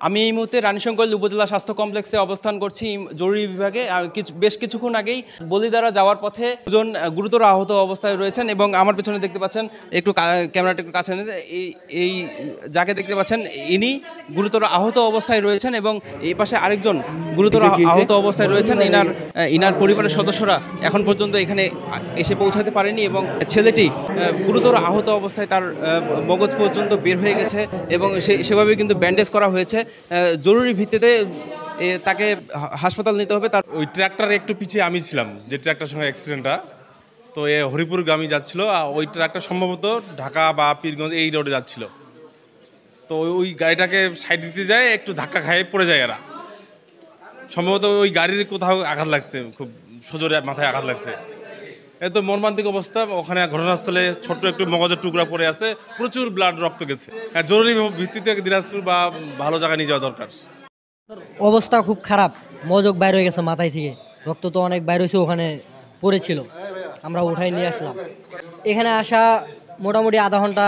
আমি এই মুহূর্তে রানীশঙ্কৈল উপজেলা স্বাস্থ্য কমপ্লেক্সে অবস্থান করছি জরুরি বিভাগে। বেশ কিছুক্ষণ আগেই বলিদারা যাওয়ার পথে দুজন গুরুতর আহত অবস্থায় রয়েছেন এবং আমার পেছনে দেখতে পাচ্ছেন, একটু ক্যামেরাটা একটু কাছে নিয়ে এই যাকে দেখতে পাচ্ছেন ইনি গুরুতর আহত অবস্থায় রয়েছেন এবং এই পাশে আরেকজন গুরুতর আহত অবস্থায় রয়েছেন। ইনার পরিবারের সদস্যরা এখন পর্যন্ত এখানে এসে পৌঁছাতে পারেনি এবং ছেলেটি গুরুতর আহত অবস্থায়, তার মগজ পর্যন্ত বের হয়ে গেছে এবং সেভাবে কিন্তু ব্যান্ডেজ করা হয়েছে। জরুরি ভিত্তিতে তাকে হাসপাতাল নিতে হবে। তার ওই ট্র্যাক্টরে একটু পিছিয়ে আমি ছিলাম, যে ট্র্যাক্টরের সঙ্গে অ্যাক্সিডেন্টটা, তো এ হরিপুরগামী যাচ্ছিল। ওই ট্র্যাক্টর সম্ভবত ঢাকা বা পীরগঞ্জ এই রোডে যাচ্ছিল। তো ওই গাড়িটাকে সাইড দিতে যায়, একটু ধাক্কা খাইয়ে পড়ে যায় এরা। সম্ভবত ওই গাড়ির কোথাও আঘাত লাগছে, খুব সজোরে মাথায় আঘাত লাগছে। এত মর্মান্তিক অবস্থা। ওখানে ঘটনাস্থলে ছোট্ট একটু মগজের টুকরা পড়ে আছে, প্রচুর ব্লাড, রক্ত গেছে। জরুরি ভিত্তিতে দিনাজপুর বা ভালো জায়গায় নিয়ে যাওয়া দরকার। অবস্থা খুব খারাপ, মজক বাইর হয়ে গেছে মাথায় থেকে, রক্ত তো অনেক বাইর হয়েছে, ওখানে পড়েছিল, আমরা উঠাই নিয়ে আসলাম। এখানে আসা মোটামুটি আধা ঘন্টা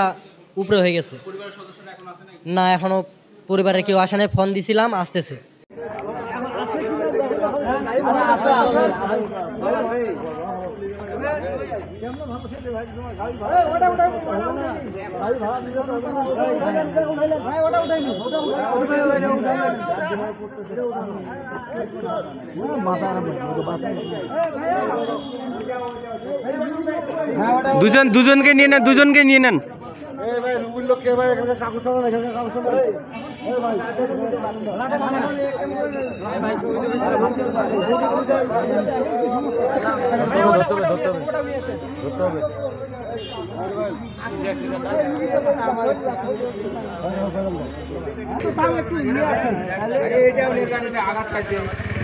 উপরে হয়ে গেছে। না, এখনো পরিবারের কেউ আসা নেই, ফোন দিছিলাম, আসতেছে। দুজনকে নিয়ে নেন।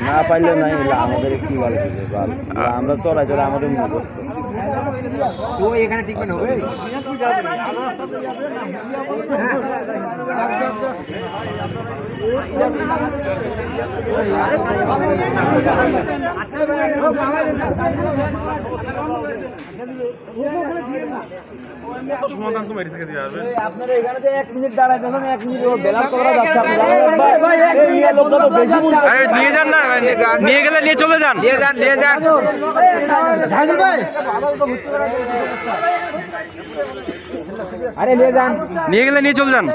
না পাইলে নাই, আমাদের কি ভালো ছিল, আমরা চড়াই চড়াই আমাদের মনে করতো এখানে টিকবে না। সমাধান তো মেরে থেকে দিয়ে আসবে। আপনারা এখানে 1 মিনিট দাঁড়াইতেছেন, 1 মিনিট বেলাল করা যাচ্ছে। নিয়ে যান না, নিয়ে গেলে নিয়ে চলে যান। আরে নিয়ে যান, নিয়ে গেলে নিয়ে চলে যান।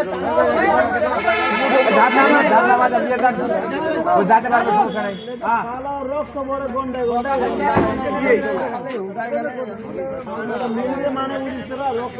রক্ত